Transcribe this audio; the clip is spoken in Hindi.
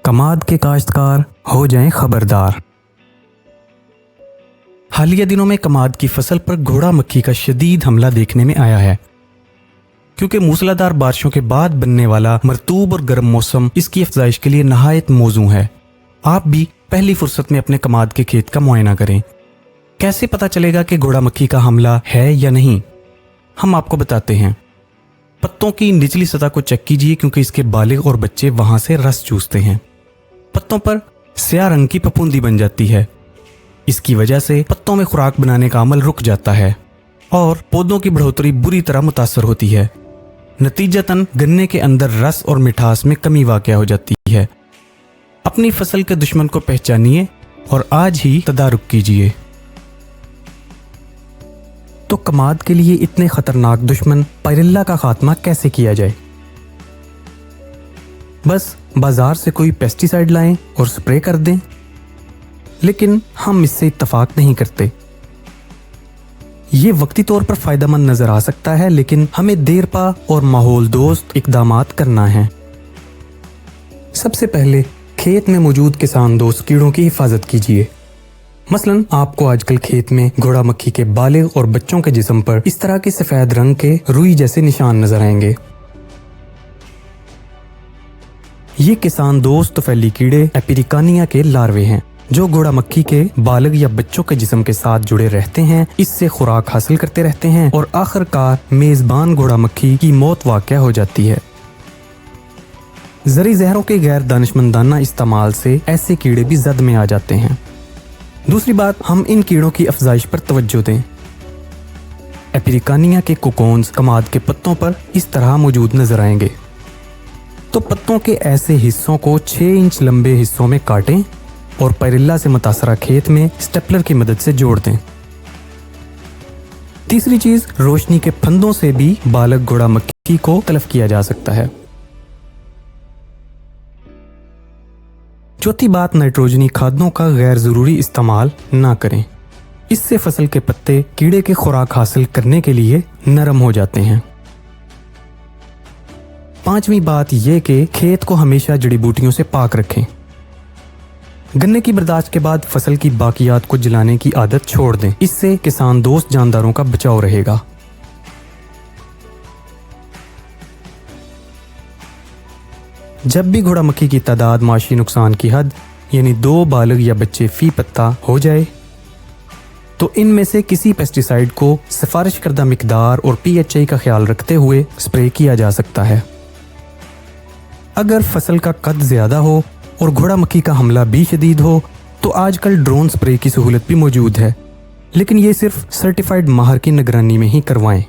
कमाद के काश्तकार हो जाएं खबरदार। हालिया दिनों में कमाद की फसल पर घोड़ा मक्खी का शदीद हमला देखने में आया है, क्योंकि मूसलाधार बारिशों के बाद बनने वाला मरतूब और गर्म मौसम इसकी अफजाइश के लिए नहायत मौजू है। आप भी पहली फुर्सत में अपने कमाद के खेत का मुआयना करें। कैसे पता चलेगा कि घोड़ा मक्खी का हमला है या नहीं, हम आपको बताते हैं। पत्तों की निचली सतह को चेक कीजिए, क्योंकि इसके बालिग और बच्चे वहां से रस चूसते हैं। पत्तों पर स्याह रंग की फफूंदी बन जाती है। इसकी वजह से पत्तों में खुराक बनाने का अमल रुक जाता है और पौधों की बढ़ोतरी बुरी तरह मुतासर होती है। नतीजतन गन्ने के अंदर रस और मिठास में कमी वाक़या हो जाती है। अपनी फसल के दुश्मन को पहचानिए और आज ही तदारुक कीजिए। तो कमाद के लिए इतने खतरनाक दुश्मन पायरिल्ला का खात्मा कैसे किया जाए? बस बाजार से कोई पेस्टिसाइड लाएं और स्प्रे कर दें, लेकिन हम इससे इत्तफाक नहीं करते। ये वक्ती तौर पर फायदेमंद नजर आ सकता है, लेकिन हमें देरपा और माहौल दोस्त इकदामात करना है। सबसे पहले खेत में मौजूद किसान दोस्त कीड़ों की हिफाजत कीजिए। मसलन आपको आजकल खेत में घोड़ा मक्खी के बालिग और बच्चों के जिस्म पर इस तरह के सफेद रंग के रुई जैसे निशान नजर आएंगे। ये किसान दोस्त तफैली कीड़े एपिरिकानिया के लार्वे हैं, जो घोड़ा मक्खी के बालिग या बच्चों के जिस्म के साथ जुड़े रहते हैं, इससे खुराक हासिल करते रहते हैं और आखिरकार मेजबान घोड़ा मक्खी की मौत वाक़या हो जाती है। जरी जहरों के गैर दानिशमंदाना इस्तेमाल से ऐसे कीड़े भी जद में आ जाते हैं। दूसरी बात, हम इन कीड़ों की अफजाइश पर तवज्जो दें। एपिरिकानिया के कोकोन्स कमाद के पत्तों पर इस तरह मौजूद नजर आएंगे। तो पत्तों के ऐसे हिस्सों को 6 इंच लंबे हिस्सों में काटें और पायरिल्ला से मुतासरा खेत में स्टेपलर की मदद से जोड़ दें। तीसरी चीज, रोशनी के फंदों से भी बालक घोड़ा मक्खी को तलफ किया जा सकता है। चौथी बात, नाइट्रोजनी खादों का गैर जरूरी इस्तेमाल ना करें। इससे फसल के पत्ते कीड़े के खुराक हासिल करने के लिए नरम हो जाते हैं। पांचवी बात यह कि खेत को हमेशा जड़ी बूटियों से पाक रखें। गन्ने की बर्दाश्त के बाद फसल की बाकियात को जलाने की आदत छोड़ दें। इससे किसान दोस्त जानदारों का बचाव रहेगा। जब भी घोड़ा मक्खी की तादाद माशी नुकसान की हद यानी 2 बालिग या बच्चे फी पत्ता हो जाए, तो इनमें से किसी पेस्टिसाइड को सिफारिश करदा मिकदार और PHI का ख्याल रखते हुए स्प्रे किया जा सकता है। अगर फसल का कद ज्यादा हो और घोड़ा मक्खी का हमला भी शदीद हो, तो आजकल ड्रोन स्प्रे की सहूलत भी मौजूद है, लेकिन ये सिर्फ सर्टिफाइड माहिर की निगरानी में ही करवाएं।